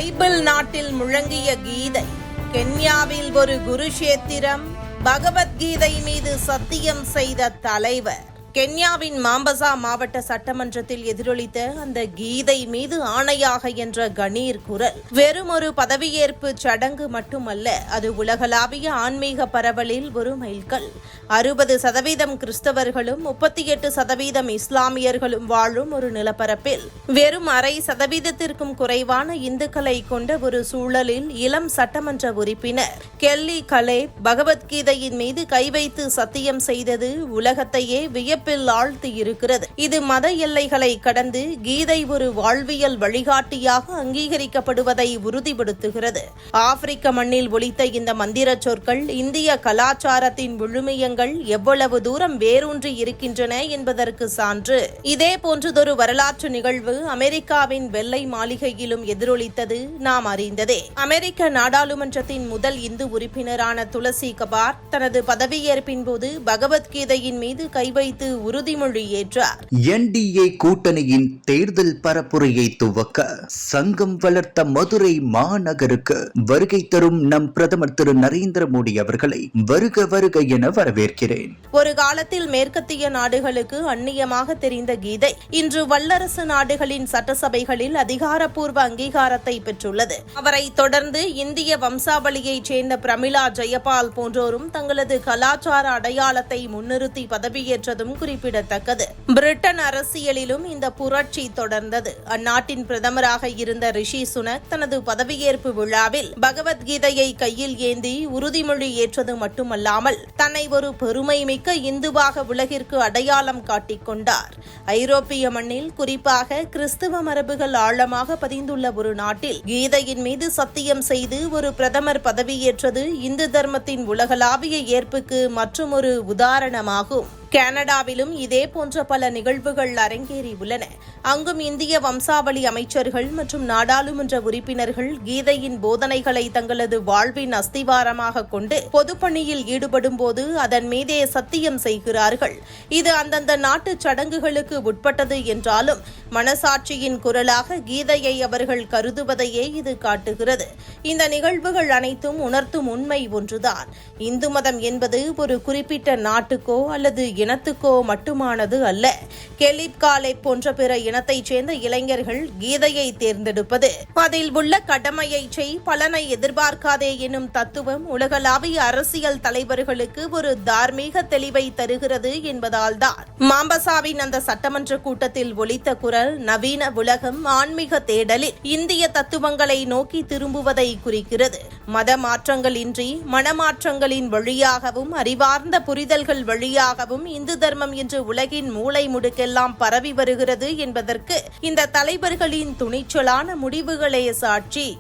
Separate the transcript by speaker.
Speaker 1: Bible நாட்டில் முழங்கிய கீதை, கென்யாவில் ஒரு குருஷேத்திரம், பகவத்கீதை மீது சத்தியம் செய்த தலைவர். கென்யாவின் மாம்பசா மாவட்ட சட்டமன்றத்தில் எதிரொலித்த அந்த கீதை மீது ஆணையாக என்ற கணீர் குரல் வெறும் ஒரு பதவியேற்பு சடங்கு மட்டுமல்ல, அது உலகளாவிய ஆன்மீக பரவலில் ஒரு மைல்கல். 60% கிறிஸ்தவர்களும் 38% இஸ்லாமியர்களும் வாழும் ஒரு நிலப்பரப்பில் வெறும் 0.5%க்கும் குறைவான இந்துக்களை கொண்ட ஒரு சூழலில் இளம் சட்டமன்ற உறுப்பினர் கெல்லி கலேப் பகவத்கீதையின் மீது கை வைத்து சத்தியம் செய்தது உலகத்தையே வியப்பில் ஆழ்த்தி இருக்கிறது. இது மத எல்லைகளை கடந்து கீதை ஒரு வாழ்வியல் வழிகாட்டியாக அங்கீகரிக்கப்படுவதை உறுதிப்படுத்துகிறது. ஆப்பிரிக்க மண்ணில் ஒலித்த இந்த மந்திர சொற்கள் இந்திய கலாச்சாரத்தின் விழுமியங்கள் எவ்வளவு தூரம் வேரூன்றி இருக்கின்றன என்பதற்கு சான்று. இதே போன்றதொரு வரலாற்று நிகழ்வு அமெரிக்காவின் வெள்ளை மாளிகையிலும் எதிரொலித்தது நாம் அறிந்ததே. அமெரிக்க நாடாளுமன்றத்தின் முதல் இந்து உறுப்பினரான துளசி கபார்ட் தனது பதவியேற்பின் போது பகவத்கீதையின் மீது கை வைத்து உறுதிமொழி ஏற்றார்.
Speaker 2: NDA கூட்டணியின் தேர்தல் பரப்புரையை துவக்க சங்கம் வளர்த்த மதுரை மாநகருக்கு வருகை தரும் நம் பிரதமர் திரு நரேந்திர மோடி அவர்களை வருக வருக என வரவேற்கிறேன்.
Speaker 1: ஒரு காலத்தில் மேற்கத்திய நாடுகளுக்கு அந்நியமாக தெரிந்த கீதை இன்று வல்லரசு நாடுகளின் சட்டசபைகளில் அதிகாரப்பூர்வ அங்கீகாரத்தை பெற்றுள்ளது. அவரை தொடர்ந்து இந்திய வம்சாவளியைச் சேர்ந்த பிரமிளா ஜெயபால் போன்றோரும் தங்களது கலாச்சார அடையாளத்தை முன்னிறுத்தி பதவியேற்றதும் குறிப்பிடத்தக்கது. பிரிட்டன் அரசியலிலும் இந்த புரட்சி தொடர்ந்தது. அந்நாட்டின் பிரதமராக இருந்த ரிஷி சுனக் தனது பதவியேற்பு விழாவில் பகவத்கீதையை கையில் ஏந்தி உறுதிமொழி ஏற்றது மட்டுமல்லாமல் தன்னை ஒரு பெருமை மிக்க இந்துவாக உலகிற்கு அடையாளம் காட்டிக் கொண்டார். ஐரோப்பிய மண்ணில் குறிப்பாக கிறிஸ்துவ மரபுகள் ஆழமாக பதிந்துள்ள ஒரு நாட்டில் கீதையின் மீது சத்தியம் செய்து ஒரு பிரதமர் பதவியேற்றது இந்து தர்மத்தின் உலகளாவிய ஏற்புக்கு மற்றொரு உதாரணமாகும். கனடாவிலும் இதே போன்ற பல நிகழ்வுகள் அரங்கேறி உள்ளன. அங்கும் இந்திய வம்சாவளி அமைச்சர்கள் மற்றும் நாடாளுமன்ற உறுப்பினர்கள் கீதையின் போதனைகளை தங்களது வாழ்வின் அஸ்திவாரமாக கொண்டு பொதுப்பணியில் ஈடுபடும் போது அதன் மீதே சத்தியம் செய்கிறார்கள். இது அந்தந்த நாட்டு சடங்குகளுக்கு உட்பட்டது என்றாலும் மனசாட்சியின் குரலாக கீதையை அவர்கள் கருதுவதையே இது காட்டுகிறது. இந்த நிகழ்வுகள் அனைத்தும் உணர்த்தும் உண்மை ஒன்றுதான். இந்து மதம் என்பது ஒரு குறிப்பிட்ட நாட்டுக்கோ அல்லது இனத்துக்கோ மட்டுமானது அல்ல. கெலிப் காலேப் போன்ற பிற இனத்தைச் சேர்ந்த இளைஞர்கள் கீதையை தேர்ந்தெடுப்பது, அதில் உள்ள கடமையை செய், பலனை எதிர்பார்க்காதே எனும் தத்துவம் உலகளாவிய அரசியல் தலைவர்களுக்கு ஒரு தார்மீக தெளிவை தருகிறது என்பதால் தான் மாம்பசாவின் அந்த சட்டமன்ற கூட்டத்தில் ஒலித்த குரல் நவீன உலகம் ஆன்மீக தேடலில் இந்திய தத்துவங்களை நோக்கி திரும்புவதை குறிக்கிறது. மத மாற்றங்கள் இன்றி மனமாற்றங்களின் வழியாகவும் அறிவார்ந்த புரிதல்கள் வழியாகவும் இந்து தர்மம் இன்று உலகின் மூலை முடுக்கெல்லாம் பரவி வருகிறது என்பதற்கு இந்த தலைவர்களின் துணிச்சலான முடிவுகளே சாட்சி.